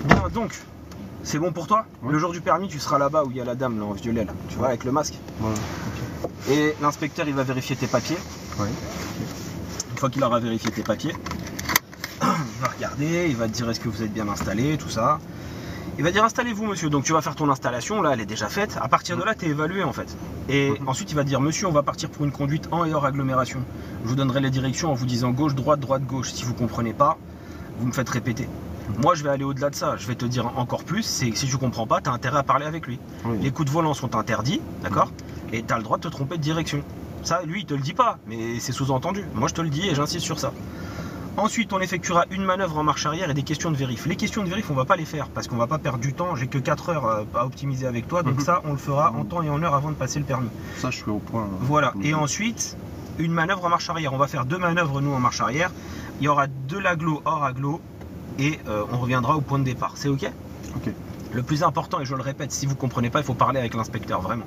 Bien, donc, c'est bon pour toi? Ouais. Le jour du permis, tu seras là-bas où il y a la dame là, en violet, là, tu vois, avec le masque. Ouais. Et l'inspecteur, il va vérifier tes papiers. Ouais. Une fois qu'il aura vérifié tes papiers, il va regarder, il va te dire est-ce que vous êtes bien installé, tout ça. Il va dire installez-vous monsieur, donc tu vas faire ton installation, là elle est déjà faite, à partir de là tu es évalué en fait. Et ensuite il va dire monsieur on va partir pour une conduite en et hors agglomération. Je vous donnerai les directions en vous disant gauche, droite, droite, gauche. Si vous comprenez pas, vous me faites répéter. Moi je vais aller au-delà de ça, je vais te dire encore plus, c'est que si tu comprends pas, tu as intérêt à parler avec lui. Oui. Les coups de volant sont interdits, d'accord? Et tu as le droit de te tromper de direction. Ça lui il te le dit pas, mais c'est sous-entendu. Moi je te le dis et j'insiste sur ça. Ensuite, on effectuera une manœuvre en marche arrière et des questions de vérif. Les questions de vérif, on va pas les faire parce qu'on va pas perdre du temps. J'ai que 4 heures à optimiser avec toi, donc ça, on le fera en temps et en heure avant de passer le permis. Ça, je suis au point. Voilà. Et ensuite, une manœuvre en marche arrière. On va faire 2 manœuvres, nous, en marche arrière. Il y aura de l'agglo hors agglo et on reviendra au point de départ. C'est OK? Ok. Le plus important, et je le répète, si vous comprenez pas, il faut parler avec l'inspecteur, vraiment.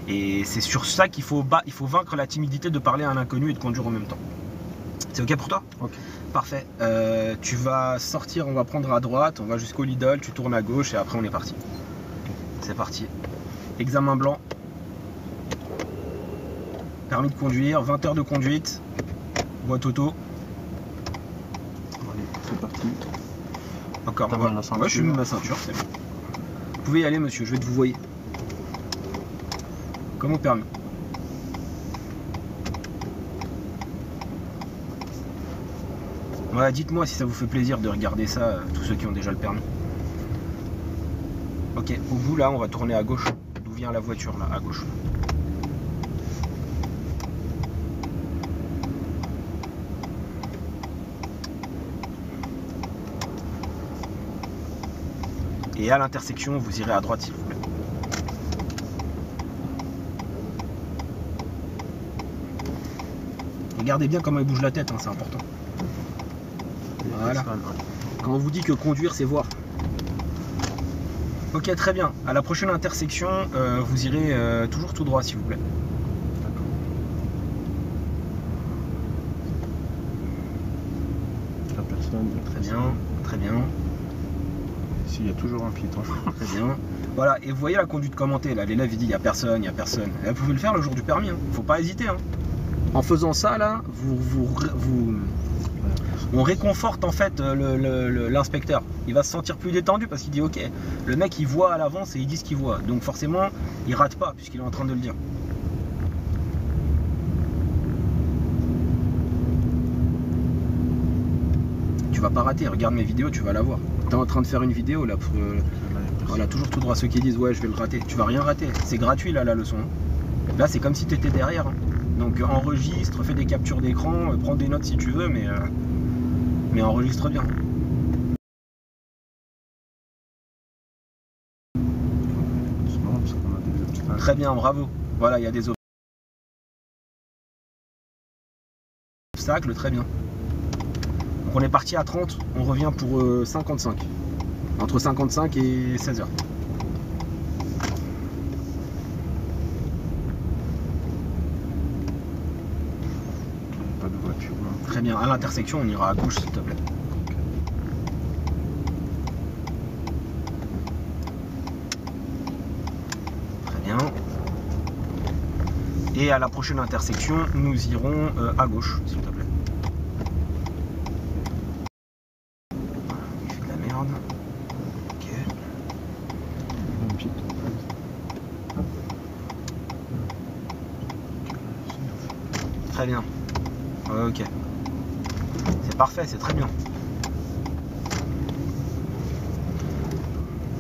Et c'est sur ça qu'il faut, il faut vaincre la timidité de parler à un inconnu et de conduire en même temps. C'est OK pour toi? Ok. Parfait. Tu vas sortir, on va prendre à droite, on va jusqu'au Lidl, tu tournes à gauche et après on est parti. Okay. C'est parti. Examen blanc. Permis de conduire, 20 heures de conduite. Boîte auto. Allez, c'est parti. Encore. T'as bien la ceinture. Ouais, je suis mis ma ceinture, c'est bon. Vous pouvez y aller monsieur, je vais te vous voyer. Comme au permis. Voilà, dites-moi si ça vous fait plaisir de regarder ça, tous ceux qui ont déjà le permis. Ok, au bout là, on va tourner à gauche. D'où vient la voiture là, à gauche. Et à l'intersection, vous irez à droite s'il vous plaît. Regardez bien comment il bouge la tête, hein, c'est important. Voilà. Quand on vous dit que conduire, c'est voir. Ok, très bien. À la prochaine intersection, vous irez toujours tout droit, s'il vous plaît. La personne. Très bien, très bien. Ici, il y a toujours un piéton. Très bien. Voilà, et vous voyez la conduite commentée, là, l'élève il dit il n'y a personne, il n'y a personne. Et vous pouvez le faire le jour du permis, hein. Faut pas hésiter. Hein. En faisant ça, là, on réconforte en fait l'inspecteur. Il va se sentir plus détendu parce qu'il dit ok, le mec il voit à l'avance et il dit ce qu'il voit. Donc forcément, il rate pas puisqu'il est en train de le dire. Tu vas pas rater, regarde mes vidéos, tu vas la voir. Tu es en train de faire une vidéo là pour, voilà, toujours tout droit. Ceux qui disent ouais je vais le rater, tu vas rien rater. C'est gratuit là la leçon. Là c'est comme si tu étais derrière. Hein. Donc enregistre, fais des captures d'écran, prends des notes si tu veux, mais enregistre bien. Très bien, bravo. Voilà, il y a des obstacles, très bien. Donc on est parti à 30, on revient pour 55. Entre 55 et 16 heures. Pas de voiture. Non. Très bien, à l'intersection, on ira à gauche s'il te plaît. Très bien. Et à la prochaine intersection, nous irons à gauche s'il te plaît. Il fait de la merde. Ok. Très bien. Ok. C'est parfait, c'est très bien.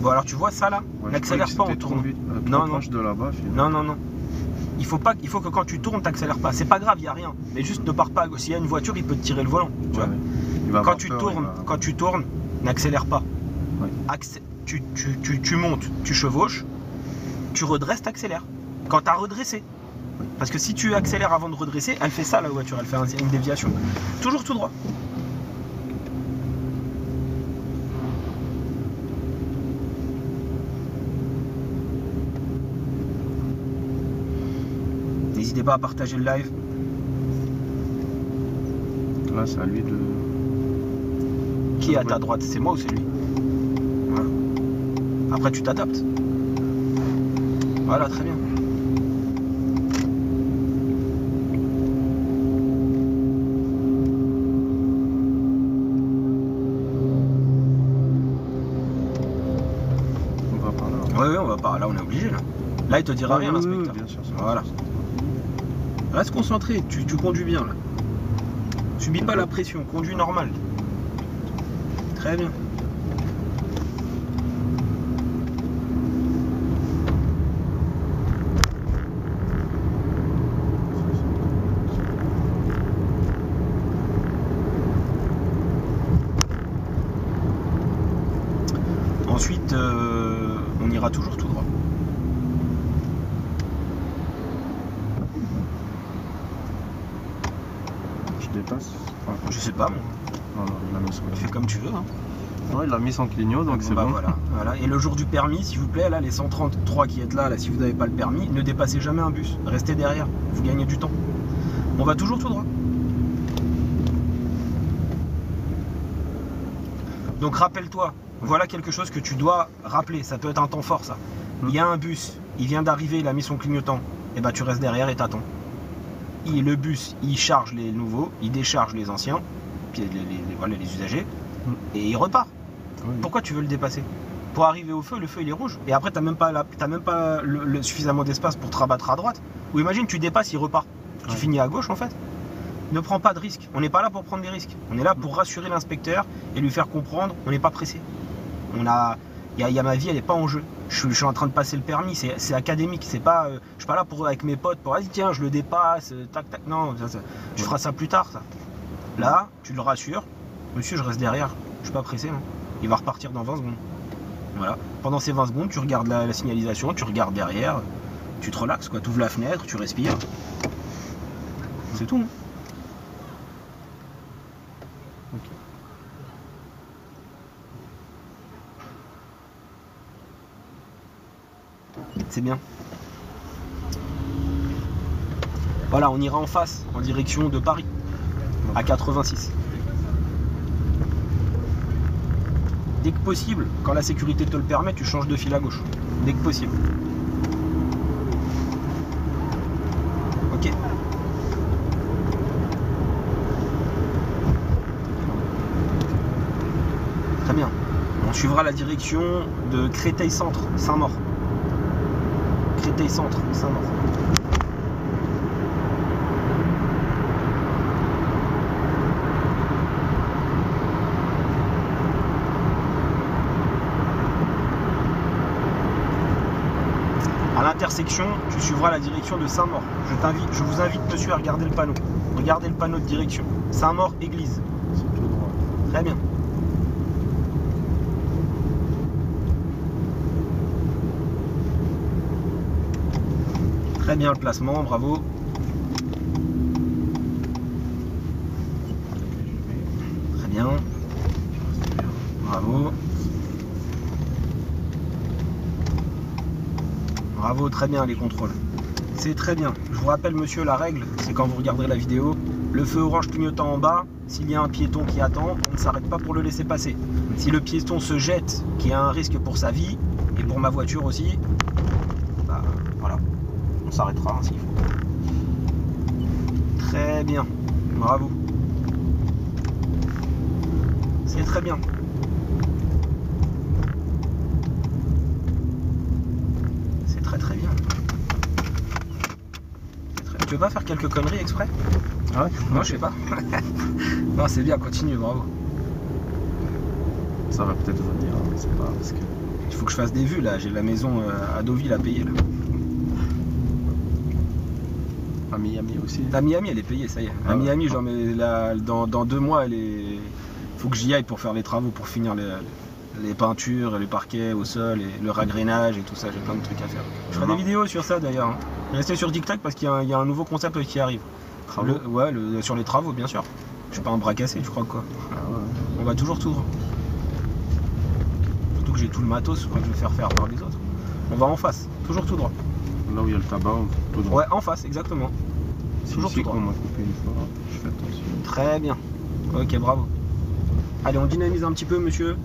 Bon alors tu vois ça là, ouais, n'accélère pas en tournant. Non, non. De là-bas, non, non, non. Il faut que quand tu tournes, t'accélères pas. C'est pas grave, il n'y a rien. Mais juste ne pars pas. S'il y a une voiture, il peut te tirer le volant. Tu vois. Quand tu tournes, n'accélère pas. Ouais. Tu montes, tu chevauches, tu redresses, t'accélères. Quand tu as redressé. Parce que si tu accélères avant de redresser, elle fait ça la voiture, elle fait une déviation. Toujours tout droit. N'hésitez pas à partager le live. Là, c'est à lui de... Qui est à ta droite? C'est moi ou c'est lui? Voilà. Après, tu t'adaptes. Voilà, très bien. On va par là. Oui, on va pas. Là, on est obligé. Là, il te dira rien, l'inspecteur. Bien sûr, Voilà. Reste concentré, tu conduis bien là. Subis pas la pression, conduis normal. Très bien. Ensuite, on ira toujours tout droit. Je dépasse. Enfin, Je sais pas, moi. non, il a mis son Tu fais comme tu veux. Hein. Ouais, il a mis son clignot, donc c'est Bah, bon. voilà. Et le jour du permis, s'il vous plaît, là, les 133 qui êtes là, si vous n'avez pas le permis, ne dépassez jamais un bus. Restez derrière, vous gagnez du temps. On va toujours tout droit. Donc rappelle-toi, voilà quelque chose que tu dois rappeler. Ça peut être un temps fort, ça. Il y a un bus, il vient d'arriver, il a mis son clignotant. Et bah tu restes derrière et t'attends. Le bus, il charge les nouveaux, il décharge les anciens, puis voilà, les usagers, et il repart. Oui. Pourquoi tu veux le dépasser? Pour arriver au feu, le feu il est rouge. Et après, t'as même pas suffisamment d'espace pour te rabattre à droite. Ou imagine, tu dépasses, il repart. Tu finis à gauche en fait. Ne prends pas de risques. On n'est pas là pour prendre des risques. On est là pour rassurer l'inspecteur et lui faire comprendre on n'est pas pressé. Il y a ma vie, elle n'est pas en jeu. Je suis en train de passer le permis, c'est académique. C'est pas, je suis pas là pour avec mes potes pour tiens, je le dépasse, tac tac. Non, tu feras ça plus tard. Ça. Là, tu le rassures. Monsieur, je reste derrière. Je suis pas pressé. Hein. Il va repartir dans 20 secondes. Voilà. Pendant ces 20 secondes, tu regardes la signalisation, tu regardes derrière, tu te relaxes, quoi. Tu ouvres la fenêtre, tu respires. C'est tout. Hein. Ok. C'est bien. Voilà, on ira en face, en direction de Paris, à 86. Dès que possible, quand la sécurité te le permet, tu changes de fil à gauche. Dès que possible. Ok. Très bien. On suivra la direction de Créteil-Centre, Saint-Maur. Créteil-Centre, Saint-Maur. À l'intersection, tu suivras la direction de Saint-Maur. Je vous invite, monsieur, à regarder le panneau. Regardez le panneau de direction. Saint-Maur, église. C'est tout droit. Très bien. Très bien le placement, bravo. Très bien. Bravo. Bravo, très bien les contrôles. C'est très bien. Je vous rappelle, monsieur, la règle, c'est quand vous regarderez la vidéo, le feu orange clignotant en bas, s'il y a un piéton qui attend, on ne s'arrête pas pour le laisser passer. Si le piéton se jette, qu'il y a un risque pour sa vie, et pour ma voiture aussi, bah voilà, on s'arrêtera hein, s'il faut. Très bien, bravo. C'est très bien. C'est très très bien. Tu veux pas faire quelques conneries exprès? Ah ouais? Non, je sais pas. Non, c'est bien, continue, bravo. Ça va peut-être venir, hein, c'est pas parce que. Il faut que je fasse des vues là, j'ai la maison à Deauville à payer là. À Miami aussi. À Miami elle est payée, ça y est. À Miami, genre, mais là, dans 2 mois, il faut que j'y aille pour faire les travaux, pour finir les peintures, les parquets au sol, et le ragrénage et tout ça, j'ai plein de trucs à faire. Je ferai des vidéos sur ça d'ailleurs. Hein. Restez sur TikTok parce qu'il y a un nouveau concept qui arrive. Sur les travaux, bien sûr. Je suis pas un bras cassé, tu crois quoi? Ah ouais. On va toujours tout droit. Surtout que j'ai tout le matos, je vais faire par les autres. On va en face, toujours tout droit. Là où il y a le tabac, tout droit. Ouais, en face, exactement. Toujours tout droit. On m'a coupé une fois, je fais attention. Très bien. Ok, bravo. Allez, on dynamise un petit peu, monsieur.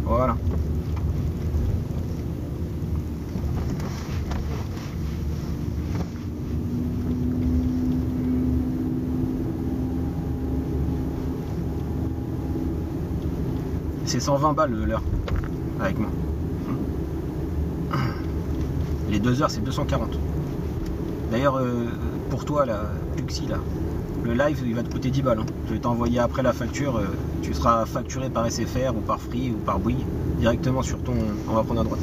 Voilà. C'est 120 balles l'heure avec moi. Les 2 heures c'est 240. D'ailleurs pour toi là, Puxi là, le live il va te coûter 10 balles. Hein. Je vais t'envoyer après la facture, tu seras facturé par SFR ou par Free ou par Bouygues directement sur ton. On va prendre à droite.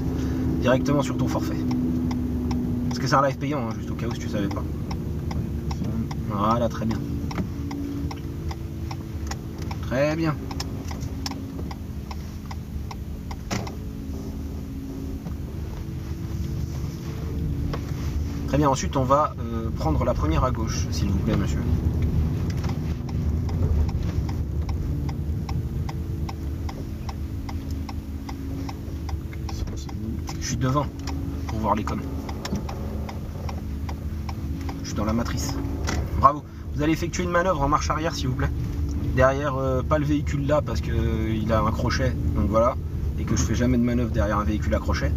Directement sur ton forfait. Parce que c'est un live payant, hein, juste au cas où si tu savais pas. Voilà, très bien. Très bien. Très bien, ensuite on va prendre la première à gauche, s'il vous plaît, monsieur. Je suis devant pour voir les coms. Je suis dans la matrice. Bravo. Vous allez effectuer une manœuvre en marche arrière, s'il vous plaît. Derrière, pas le véhicule là parce qu'il a un crochet, donc voilà. Et que je fais jamais de manœuvre derrière un véhicule à crochet.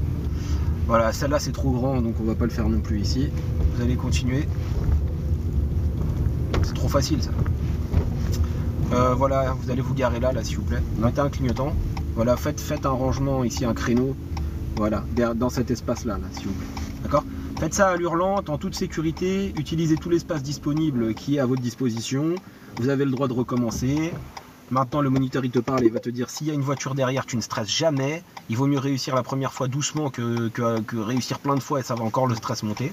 Voilà, celle-là c'est trop grand, donc on va pas le faire non plus ici. Vous allez continuer. C'est trop facile ça. Voilà, vous allez vous garer là, s'il vous plaît. Mettez un clignotant. Voilà, faites un rangement ici, un créneau. Voilà, dans cet espace-là, s'il vous plaît. D'accord? Faites ça à allure lente, en toute sécurité. Utilisez tout l'espace disponible qui est à votre disposition. Vous avez le droit de recommencer. Maintenant, le moniteur, il te parle et il va te dire s'il y a une voiture derrière, tu ne stresses jamais. Il vaut mieux réussir la première fois doucement que réussir plein de fois et ça va encore le stress monter.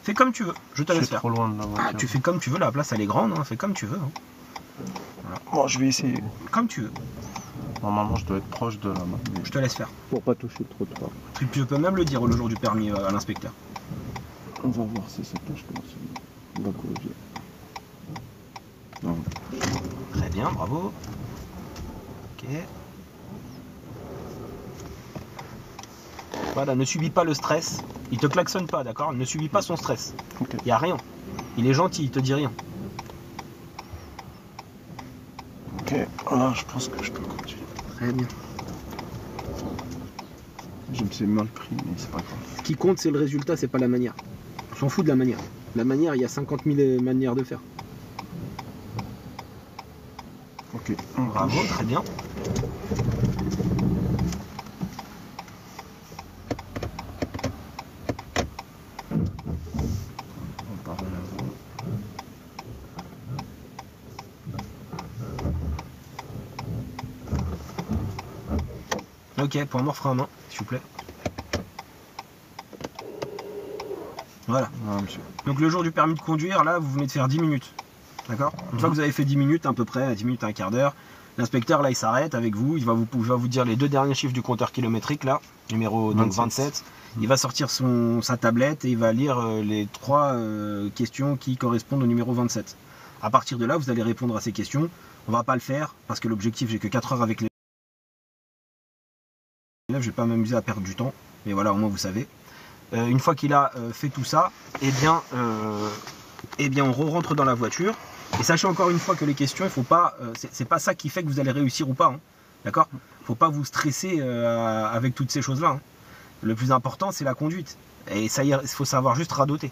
Fais comme tu veux, je te laisse faire. Trop loin de la voiture. Ah, tu fais comme tu veux, la place elle est grande, hein. Fais comme tu veux. Hein. Voilà. Bon, je vais essayer. Comme tu veux. Normalement, je dois être proche de la main. Je te laisse faire. Pour pas toucher le trottoir. Tu peux même le dire le jour du permis à l'inspecteur. On va voir si ça touche comme ça. On va corriger. Non. Très bien, bravo. Ok. Voilà, ne subis pas le stress. Il te klaxonne pas, d'accord? Ne subis pas son stress. Okay. Il n'y a rien. Il est gentil, il te dit rien. Ok, voilà, je pense que je peux continuer. Très bien. Je me suis mal pris, mais c'est pas grave. Ce qui compte, c'est le résultat, c'est pas la manière. On s'en fout de la manière. La manière, il y a 50 000 manières de faire. Ok. Bravo, très bien. On part à l'avant. Ok, point mort, frein à main, s'il vous plaît. Voilà. Ah, monsieur. Donc le jour du permis de conduire, là, vous venez de faire 10 minutes. D'accord? Une fois que vous avez fait 10 minutes, à peu près, 10 minutes, un quart d'heure, l'inspecteur, là, il s'arrête avec vous. Il va vous dire les 2 derniers chiffres du compteur kilométrique, là, numéro donc 27. Il va sortir sa tablette et il va lire les 3 questions qui correspondent au numéro 27. À partir de là, vous allez répondre à ces questions. On va pas le faire parce que l'objectif, j'ai que 4 heures avec les élèves. Je vais pas m'amuser à perdre du temps. Mais voilà, au moins, vous savez. Une fois qu'il a fait tout ça, eh bien, on rentre dans la voiture. Et sachez encore une fois que les questions, il faut pas, c'est pas ça qui fait que vous allez réussir ou pas. Hein, d'accord? Faut pas vous stresser avec toutes ces choses-là. Hein. Le plus important, c'est la conduite. Et ça, il faut savoir juste radoter.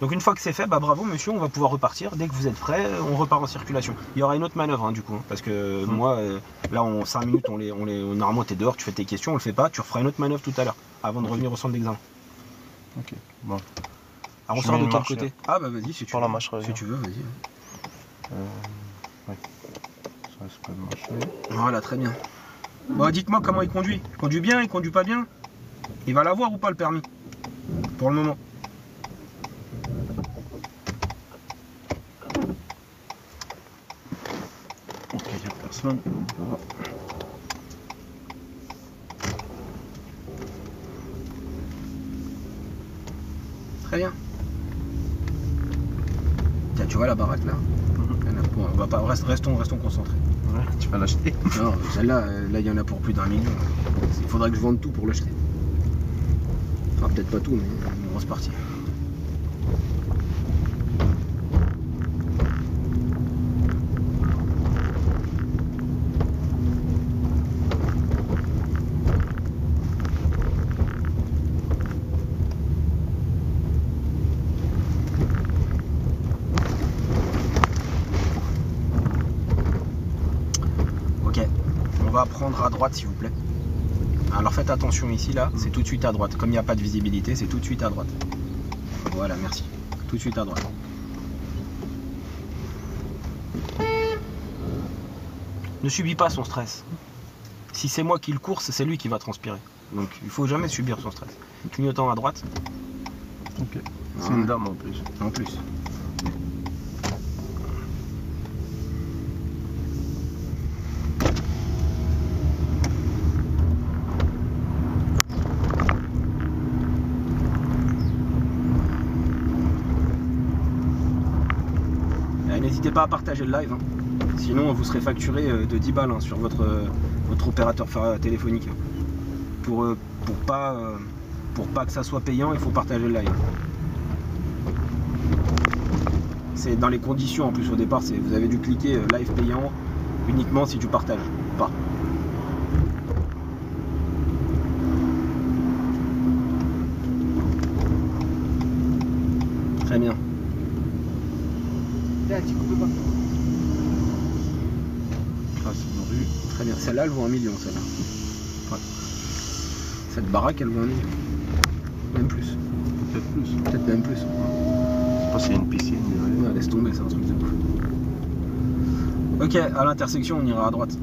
Donc une fois que c'est fait, bah bravo monsieur, on va pouvoir repartir. Dès que vous êtes prêt, on repart en circulation. Il y aura une autre manœuvre hein, du coup, hein, parce que moi, là en 5 minutes, normalement t'es dehors, tu fais tes questions, on le fait pas, tu referas une autre manœuvre tout à l'heure, avant de revenir au centre d'examen. Ok, bon. Alors on sort de quel côté? Ah bah vas-y, si tu pour veux. la marche Si tu veux, vas-y. Ouais. Ça risque pas de marcher. Voilà, très bien. Bon, dites-moi comment il conduit. Il conduit bien, il conduit pas bien? Il va l'avoir ou pas le permis? Pour le moment. Ok, il n'y a personne. Voilà. Très bien. Tiens, tu vois la baraque là? Bon, on va pas, restons concentrés. Ouais, tu vas l'acheter. Non, celle-là, là il y en a pour plus d'1 million. Il faudrait que je vende tout pour l'acheter. Enfin, peut-être pas tout, mais une grosse partie. va prendre à droite s'il vous plaît. Alors faites attention ici, là, c'est tout de suite à droite. Comme il n'y a pas de visibilité, c'est tout de suite à droite. Voilà, merci. Tout de suite à droite. Ne subis pas son stress. Si c'est moi qui le course, c'est lui qui va transpirer. Donc il faut jamais subir son stress. Clignotant à droite. Ok. C'est une dame en plus. En plus. N'hésitez pas à partager le live, hein. Sinon vous serez facturé de 10 balles hein, sur votre opérateur téléphonique. Pour pas que ça soit payant, il faut partager le live. C'est dans les conditions en plus au départ, vous avez dû cliquer live payant uniquement si tu partages pas. Très bien. Là, tu coupes pas. Ah, c'est une rue. Très bien. Celle-là, elle vaut 1 million, celle-là. Ouais. Cette baraque, elle vaut 1 million. Même plus. Peut-être plus. Peut-être même plus. Je sais pas s'il y a une piscine. Ouais, laisse tomber, c'est un truc de ouf. Ok, à l'intersection, on ira à droite.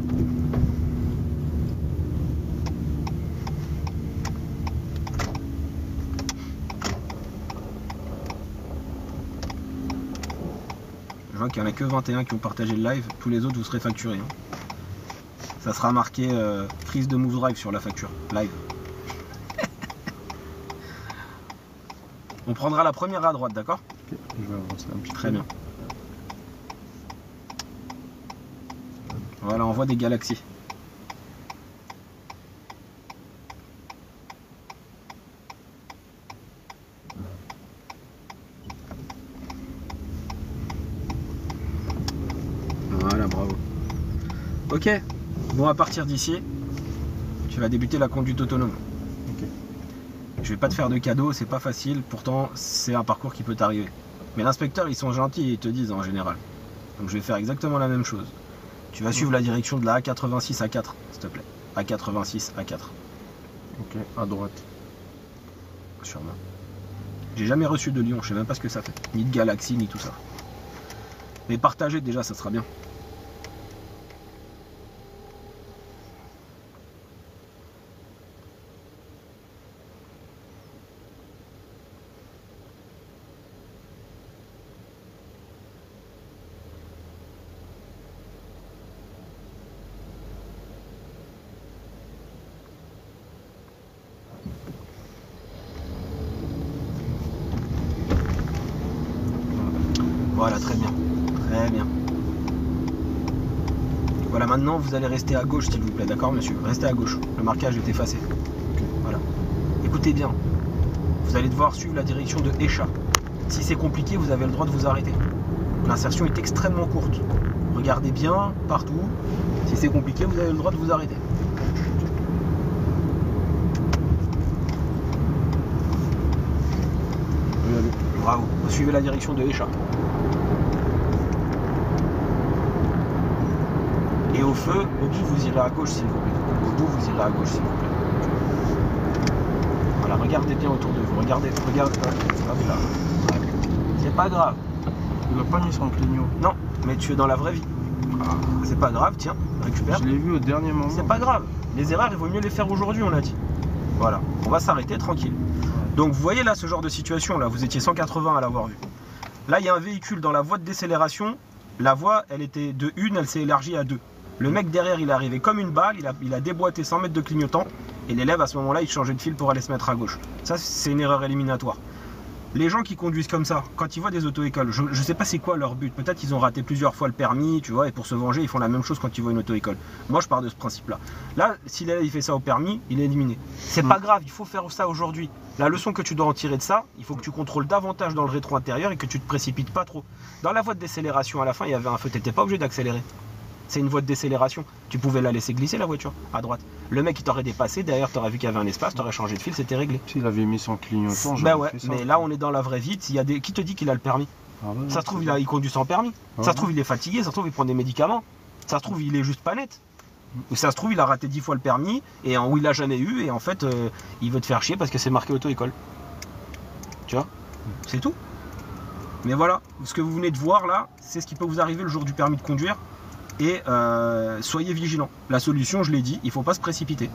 Je vois qu'il n'y en a que 21 qui ont partagé le live. Tous les autres, vous serez facturés. Hein. Ça sera marqué prise de Move Drive sur la facture. Live. On prendra la première à droite, d'accord? Ok, je vais avancer un petit peu. Très bien. Voilà, on voit des galaxies. Voilà, bravo. Ok, bon, à partir d'ici, tu vas débuter la conduite autonome. Ok. Je vais pas te faire de cadeau, c'est pas facile, pourtant c'est un parcours qui peut t'arriver. Mais l'inspecteur, ils sont gentils et ils te disent en général. Donc je vais faire exactement la même chose. Tu vas suivre la direction de la A86 à 4, s'il te plaît. A86 à 4. Ok, à droite. Sûrement. J'ai jamais reçu de Lyon, je sais même pas ce que ça fait. Ni de Galaxy, ni tout ça. Mais partager déjà, ça sera bien. Voilà, très bien. Très bien. Voilà, maintenant vous allez rester à gauche s'il vous plaît, d'accord monsieur? Restez à gauche. Le marquage est effacé. Okay. Voilà. Écoutez bien. Vous allez devoir suivre la direction de Échat. Si c'est compliqué, vous avez le droit de vous arrêter. L'insertion est extrêmement courte. Regardez bien partout. Si c'est compliqué, vous avez le droit de vous arrêter. Bravo. Vous suivez la direction de Échat. Et au feu, au bout, vous irez à gauche s'il vous plaît. Au bout, vous irez à gauche s'il vous plaît. Voilà, regardez bien autour de vous. Regardez. Hop là. C'est pas grave. Il n'a pas mis son clignot. Non, mais tu es dans la vraie vie. C'est pas grave, tiens, récupère. Je l'ai vu au dernier moment. C'est pas grave. Les erreurs, il vaut mieux les faire aujourd'hui, on l'a dit. Voilà, on va s'arrêter tranquille. Donc vous voyez là ce genre de situation, là, vous étiez 180 à l'avoir vu. Là, il y a un véhicule dans la voie de décélération. La voie, elle était de 1, elle s'est élargie à 2. Le mec derrière, il est arrivé comme une balle, il a déboîté 100 mètres de clignotant. Et l'élève, à ce moment-là, il changeait de fil pour aller se mettre à gauche. Ça, c'est une erreur éliminatoire. Les gens qui conduisent comme ça, quand ils voient des auto-écoles, je ne sais pas c'est quoi leur but. Peut-être qu'ils ont raté plusieurs fois le permis, tu vois, et pour se venger, ils font la même chose quand ils voient une auto-école. Moi, je pars de ce principe-là. Là, si l'élève il fait ça au permis, il est éliminé. C'est pas grave, il faut faire ça aujourd'hui. La leçon que tu dois en tirer de ça, il faut que tu contrôles davantage dans le rétro intérieur et que tu te précipites pas trop. Dans la voie de décélération, à la fin, il y avait un feu, t'étais pas obligé d'accélérer. C'est une voie de décélération. Tu pouvais la laisser glisser la voiture à droite. Le mec il t'aurait dépassé, derrière t'aurais vu qu'il y avait un espace, t'aurais changé de fil, c'était réglé. S'il avait mis son clignotant, bah ouais, mais là on est dans la vraie vie. Il y a des... Qui te dit qu'il a le permis? Ah ouais, ça se trouve il conduit sans permis. Ça se trouve il est fatigué, ça se trouve il prend des médicaments. Ça se trouve il est juste pas net. Ou ça se trouve, il a raté 10 fois le permis, ou il l'a jamais eu, et en fait, il veut te faire chier parce que c'est marqué auto-école. Tu vois? C'est tout. Mais voilà, ce que vous venez de voir là, c'est ce qui peut vous arriver le jour du permis de conduire. Et soyez vigilants. La solution, je l'ai dit, il ne faut pas se précipiter.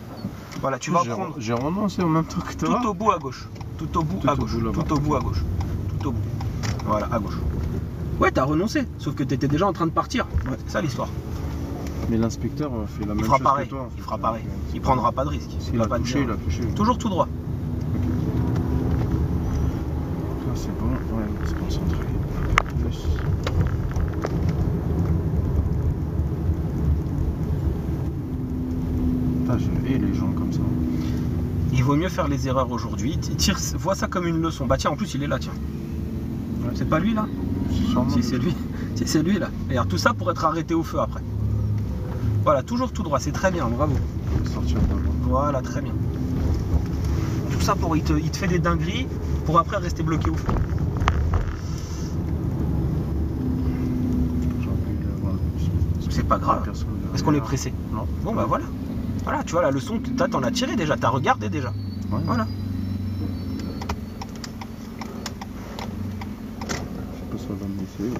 Voilà, tu vas prendre. J'ai renoncé en même temps que toi. Tout au bout à gauche. Tout au bout à gauche. Tout au bout à gauche. Tout au bout. Voilà, à gauche. Ouais, t'as renoncé, sauf que t'étais déjà en train de partir. Ouais, c'est ça l'histoire. Mais l'inspecteur fait la même fera chose pareil. que toi. Il fera pareil. Il prendra pas de risque. S'il a touché, il a touché. Toujours tout droit. Ça c'est bon, ouais, on va se concentrer. Plus. Putain, je hais les gens comme ça. Il vaut mieux faire les erreurs aujourd'hui. Vois ça comme une leçon. Bah tiens, en plus il est là, tiens. Ouais, c'est pas lui là? Si c'est lui. Si c'est lui là. Regarde, tout ça pour être arrêté au feu après. Voilà, toujours tout droit, c'est très bien, bravo. Voilà, très bien. Tout ça pour il te fait des dingueries pour après rester bloqué au feu. C'est pas grave. Est-ce qu'on est pressé? Non. Bon bah voilà. Voilà, tu vois la leçon, t'en as tiré déjà, t'as regardé déjà. Ouais. Voilà. Je sais pas si ça va me laisser.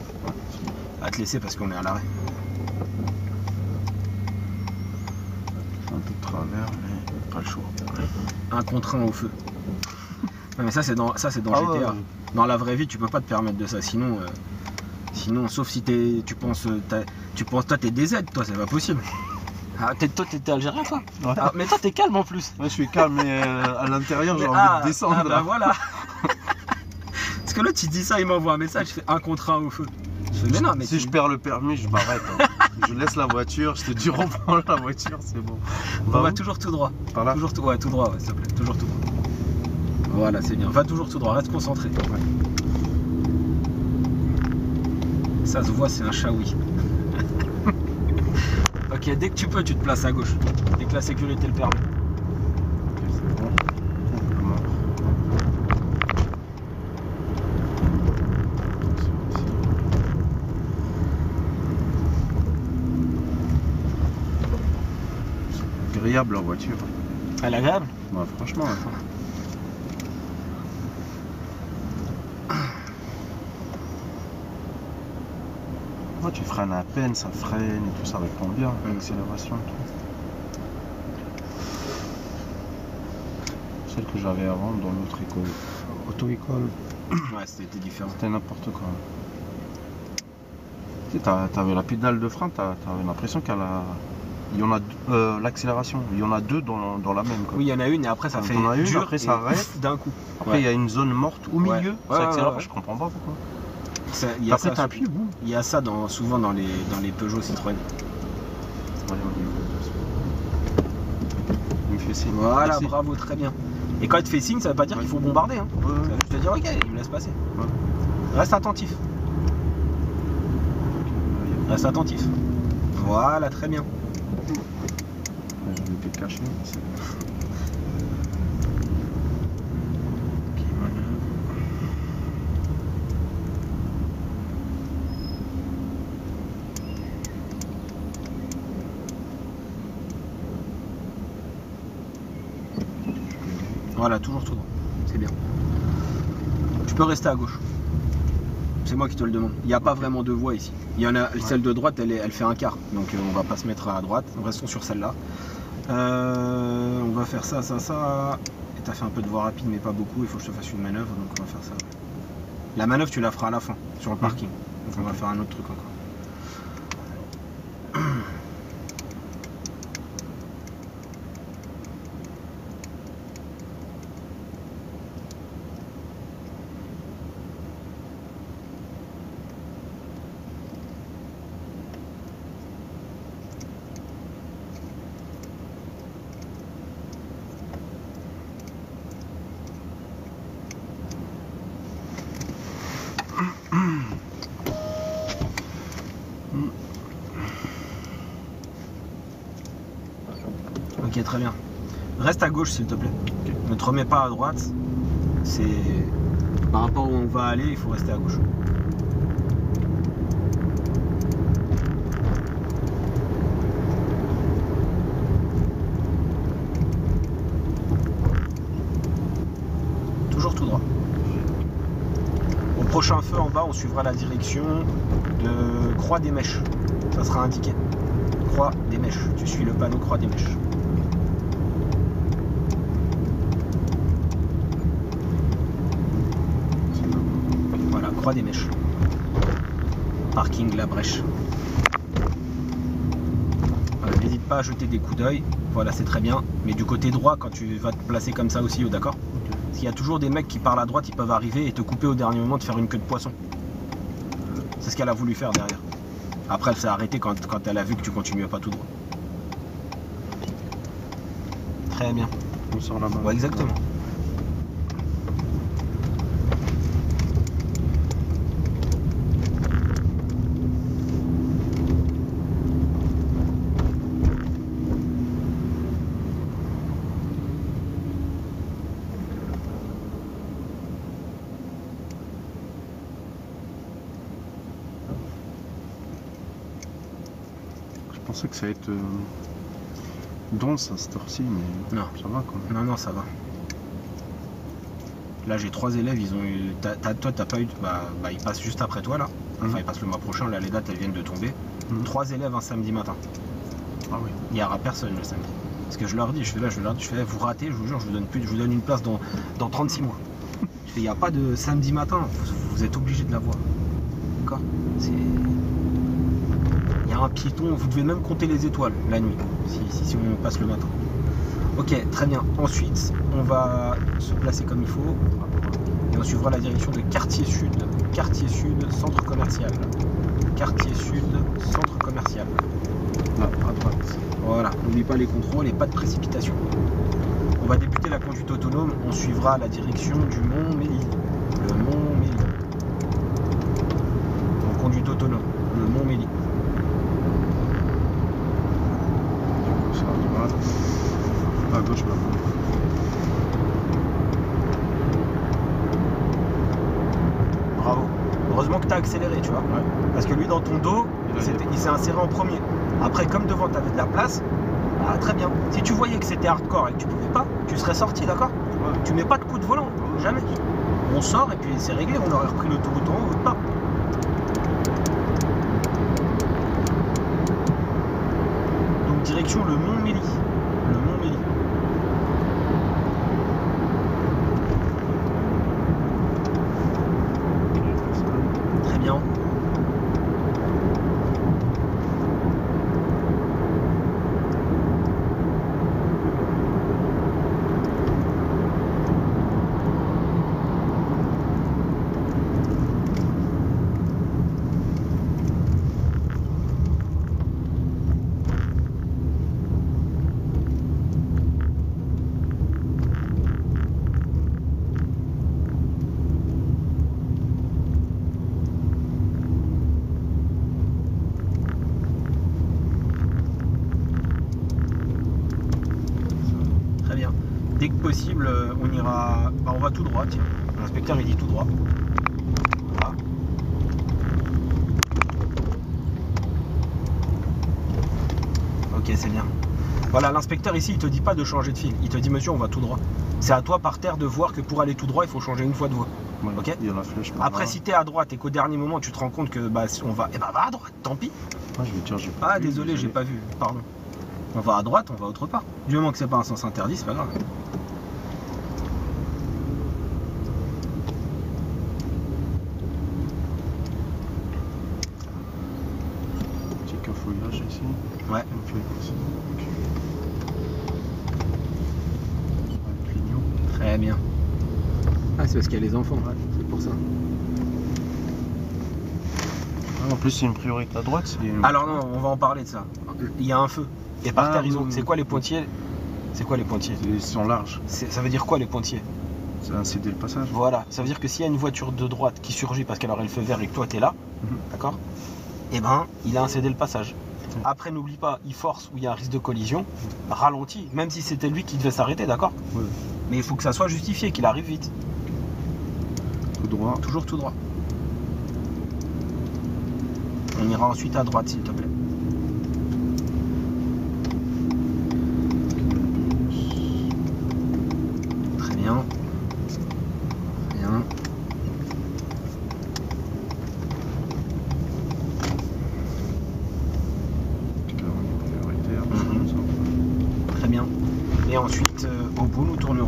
À te laisser parce qu'on est à l'arrêt. Un peu de travers, mais pas le choix. Un contre un au feu. Non, mais ça c'est dans GTA. Ouais. Dans la vraie vie, tu peux pas te permettre de ça, sinon, sauf si tu penses toi t'es DZ, toi c'est pas possible. Ah, toi t'étais algérien toi? Ouais. Ah, mais toi t'es calme en plus. Ouais, je suis calme, mais à l'intérieur j'ai envie de descendre. Ah bah voilà. Parce que là tu dis ça, il m'envoie un message, je fais un contre un au feu. Je fais, mais non, mais si je perds le permis, je m'arrête. Hein. Je laisse la voiture, je te dis reprends la voiture, c'est bon. On va toujours tout droit. Par là? Toujours tout, ouais, tout droit, ouais, s'il te plaît. Toujours tout droit. Voilà, c'est bien. Va toujours tout droit, reste concentré. Ouais. Ça se voit, c'est un chaoui. Ok, dès que tu peux, tu te places à gauche. Dès que la sécurité le permet. C'est bon. Agréable en voiture. Elle est agréable? Ouais, franchement. Ouais. Moi, tu freines à peine, ça freine et tout, ça répond bien, l'accélération. Celle que j'avais avant dans l'autre école, auto-école. Ouais, c'était différent. C'était n'importe quoi. Tu sais, t'avais la pédale de frein, t'avais l'impression qu'elle a... Il y en a l'accélération, il y en a deux dans la même. Quoi. Oui, il y en a une et après ça fait une, dur après ça arrête d'un coup. Après il y a une zone morte au milieu, ça accélère pas, je comprends pas pourquoi. Après t'appuies, boum. Il y a ça souvent dans les Peugeot, Citroën. Il me fait signe. Voilà, merci. bravo, très bien. Et quand il te fait signe, ça veut pas dire qu'il faut bombarder. Hein. Ouais. Ça veut juste te dire, ok, il me laisse passer. Ouais. Reste attentif. Reste attentif. Voilà, très bien. Je vais te cacher. Voilà, toujours tout droit. C'est bien. Tu peux rester à gauche. C'est moi qui te le demande. Il n'y a pas vraiment de voie ici. Il y en a, celle de droite, elle fait un quart. Donc on va pas se mettre à droite. Restons sur celle-là. On va faire ça, ça, ça. Et t'as fait un peu de voie rapide, mais pas beaucoup. Il faut que je te fasse une manœuvre. Donc on va faire ça. La manœuvre, tu la feras à la fin, sur le parking. Donc on va faire un autre truc encore. Ok, très bien. Reste à gauche s'il te plaît. Okay. Ne te remets pas à droite. C'est par rapport où on va aller, il faut rester à gauche. Prochain feu en bas, on suivra la direction de Croix des Mèches. Ça sera indiqué. Croix des Mèches. Tu suis le panneau Croix des Mèches. Voilà, Croix des Mèches. Parking La Brèche. N'hésite pas à jeter des coups d'œil. Voilà, c'est très bien. Mais du côté droit, quand tu vas te placer comme ça aussi, d'accord? Parce qu'il y a toujours des mecs qui parlent à droite, ils peuvent arriver et te couper au dernier moment, de faire une queue de poisson. C'est ce qu'elle a voulu faire derrière. Après, elle s'est arrêtée quand elle a vu que tu continuais pas tout droit. Très bien. On sort la main. Ouais, exactement. Je pensais que ça allait être dense à cette heure-ci, mais Non. ça va quand même. Non, ça va. Là, j'ai 3 élèves, ils ont eu. Toi, t'as pas eu. Ils passent juste après toi, là. Enfin, ils passent le mois prochain. Là, les dates, elles viennent de tomber. 3 élèves un samedi matin. Ah oui. Il n'y aura personne le samedi. Parce que je leur dis, vous ratez, je vous jure, je vous donne une place dans 36 mois. Je fais, il n'y a pas de samedi matin, vous êtes obligé de l'avoir. D'accord? Il y a un piéton, vous devez même compter les étoiles la nuit, si on passe le matin. Ok, très bien. Ensuite, on va se placer comme il faut. Et on suivra la direction de Quartier Sud. Quartier Sud, centre commercial. Quartier Sud, centre commercial. Là, à droite. Voilà, n'oublie pas les contrôles et pas de précipitation. On va débuter la conduite autonome, on suivra la direction du Mont Mély. Le Mont Mély. En conduite autonome, le Mont Mély. C'est à droite. À gauche, là. Bravo. Heureusement que tu as accéléré, tu vois. Ouais. Parce que lui, dans ton dos, il s'est inséré en premier. Après, comme devant, tu avais de la place, ah, très bien. Si tu voyais que c'était hardcore et que tu pouvais pas, tu serais sorti, d'accord? Ouais. Tu mets pas de coup de volant, jamais. On sort et puis c'est réglé, on aurait repris l'autoroute en haut ou pas. Donc direction le Mont Mély. Le Mont Mély. Très bien. Dès que possible, on ira. On va tout droit, tiens. L'inspecteur il dit tout droit. Voilà. Ok, c'est bien. Voilà, l'inspecteur ici, il te dit pas de changer de fil. Il te dit, monsieur, on va tout droit. C'est à toi par terre de voir que pour aller tout droit, il faut changer une fois de voie. Ouais, Ok. il y a la flèche. Après, si t'es à droite et qu'au dernier moment, tu te rends compte que on va. Eh ben, va à droite, tant pis. Ah, je vais dire, j'ai pas Ah, vu, désolé, j'ai pas vu. Pardon. On va à droite, on va autre part. Du moment que c'est pas un sens interdit, c'est pas grave. Petit cafouillage ici. Ouais. Ok, ici. Ok. Un clignot. Très bien. Ah, c'est parce qu'il y a les enfants, ouais, c'est pour ça. Ah, en plus, c'est une priorité à droite. Alors non, on va en parler de ça. Il y a un feu. Et par terre, ils ont. C'est quoi les pointillés? C'est quoi les pointillés? Ils sont larges. Ça veut dire quoi les pointillés? C'est un céder le passage. Voilà, ça veut dire que s'il y a une voiture de droite qui surgit parce qu'elle aurait le feu vert et que toi t'es là, d'accord? Eh ben, il a incédé le passage. Après, n'oublie pas, il force où il y a un risque de collision, ralentit, même si c'était lui qui devait s'arrêter, d'accord? Ouais. Mais il faut que ça soit justifié, qu'il arrive vite. Tout droit. Toujours tout droit. On ira ensuite à droite, s'il te plaît. Très bien. Très bien.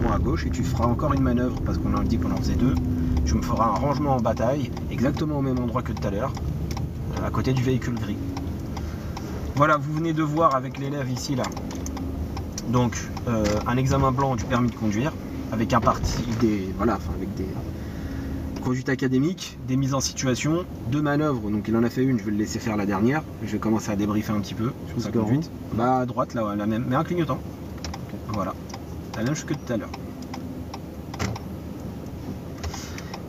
aileron à gauche et tu feras encore une manœuvre, parce qu'on a dit qu'on en faisait 2. Tu me feras un rangement en bataille, exactement au même endroit que tout à l'heure, à côté du véhicule gris. Voilà, vous venez de voir avec l'élève ici, là, donc un examen blanc du permis de conduire, avec un parti avec des conduites académiques, des mises en situation, 2 manœuvres, donc il en a fait une, je vais le laisser faire la dernière, je vais commencer à débriefer un petit peu sur sa conduite. Bah à droite, là, la même, mais un clignotant. Okay. Voilà, la même chose que tout à l'heure.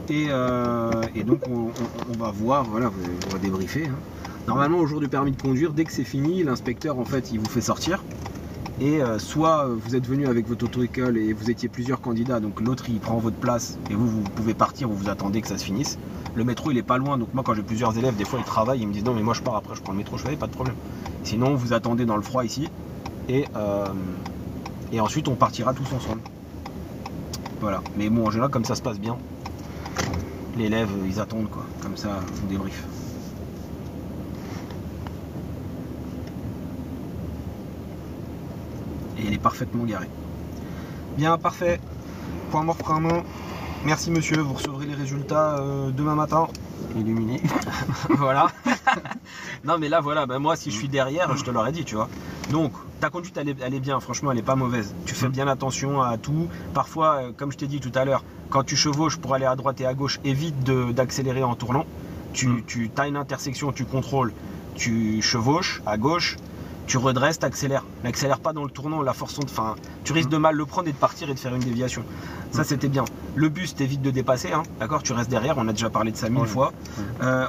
Et donc on va voir, voilà, on va débriefer. Hein. Normalement au jour du permis de conduire, dès que c'est fini, l'inspecteur en fait il vous fait sortir. Et soit vous êtes venu avec votre auto-école et vous étiez plusieurs candidats, donc l'autre il prend votre place et vous pouvez partir ou vous attendez que ça se finisse. Le métro il est pas loin, donc moi quand j'ai plusieurs élèves, des fois ils travaillent, ils me disent non mais moi je pars après, je prends le métro, je fais pas de problème. Sinon vous attendez dans le froid ici et ensuite on partira tous ensemble. Voilà, mais bon en général comme ça se passe bien, l'élève ils attendent quoi, comme ça on débrief. Et il est parfaitement garé. Bien, parfait. Point mort, frein à main. Merci monsieur, vous recevrez les résultats demain matin. Illuminé. Voilà. Non mais là voilà, ben moi si je suis derrière, je te l'aurais dit, tu vois. Donc ta conduite elle est bien, franchement elle est pas mauvaise. Tu fais bien attention à tout. Parfois, comme je t'ai dit tout à l'heure, quand tu chevauches pour aller à droite et à gauche, évite d'accélérer en tournant. Tu as une intersection, tu contrôles, tu chevauches à gauche. Tu redresses, t'accélères. N'accélère pas dans le tournant, la force de fin. Tu risques de mal le prendre et de partir et de faire une déviation. Ça c'était bien. Le bus t'évite de dépasser, hein, d'accord. Tu restes derrière, on a déjà parlé de ça 1000 fois.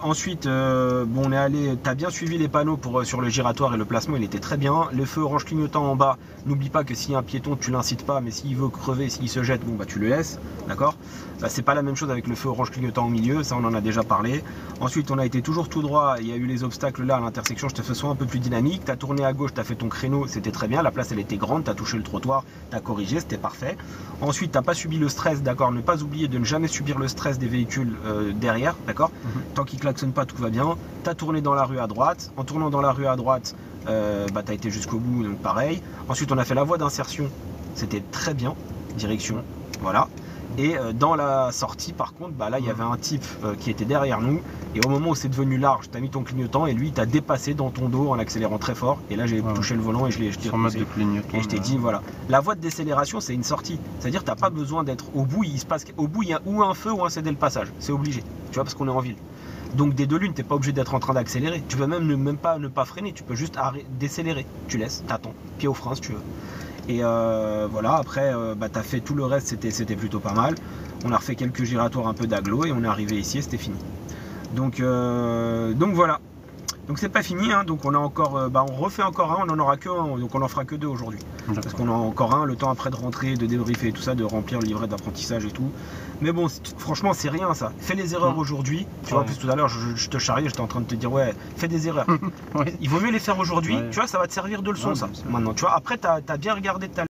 Ensuite, bon, on est allé. T'as bien suivi les panneaux sur le giratoire et le placement, il était très bien. Le feu orange clignotant en bas. N'oublie pas que s'il y a un piéton, tu l'incites pas, mais s'il veut crever, s'il se jette, bon bah tu le laisses, d'accord. C'est pas la même chose avec le feu orange clignotant au milieu, ça on en a déjà parlé. Ensuite, on a été toujours tout droit. Il y a eu les obstacles là à l'intersection. Je te fais soit un peu plus dynamique. T'as tourné à gauche, tu as fait ton créneau, c'était très bien, la place elle était grande, tu as touché le trottoir, tu as corrigé, c'était parfait. Ensuite, tu n'as pas subi le stress, d'accord, ne pas oublier de ne jamais subir le stress des véhicules derrière, d'accord. Tant qu'ils ne klaxonnent pas, tout va bien. Tu as tourné dans la rue à droite, en tournant dans la rue à droite, tu as été jusqu'au bout, donc pareil. Ensuite, on a fait la voie d'insertion, c'était très bien, direction, voilà. Et dans la sortie par contre, bah là il y avait un type qui était derrière nous et au moment où c'est devenu large, tu as mis ton clignotant et lui il t'a dépassé dans ton dos en accélérant très fort et là j'ai touché le volant et je t'ai repoussé et je t'ai dit voilà, la voie de décélération c'est une sortie, c'est-à-dire tu n'as pas besoin d'être au bout, il y a ou un feu ou un cédé le passage, c'est obligé, tu vois, parce qu'on est en ville. Donc des deux l'une, tu n'es pas obligé d'être en train d'accélérer, tu peux même pas ne pas freiner, tu peux juste décélérer, tu laisses, t'attends, pied au frein si tu veux. Et voilà, après tu as fait tout le reste, c'était plutôt pas mal. On a refait quelques giratoires un peu d'agglo et on est arrivé ici et c'était fini. Donc voilà. Donc c'est pas fini, hein. Donc on a encore, on refait encore un, on en aura que un, donc on en fera que 2 aujourd'hui. Parce qu'on a encore un, le temps après de rentrer, de débriefer et tout ça, de remplir le livret d'apprentissage et tout. Mais bon, franchement c'est rien ça. Fais les erreurs aujourd'hui. Tu vois, en plus tout à l'heure je te charriais, j'étais en train de te dire ouais, fais des erreurs. Il vaut mieux les faire aujourd'hui, tu vois, ça va te servir de leçon ça. Maintenant, tu vois, après t'as bien regardé tout à l'heure.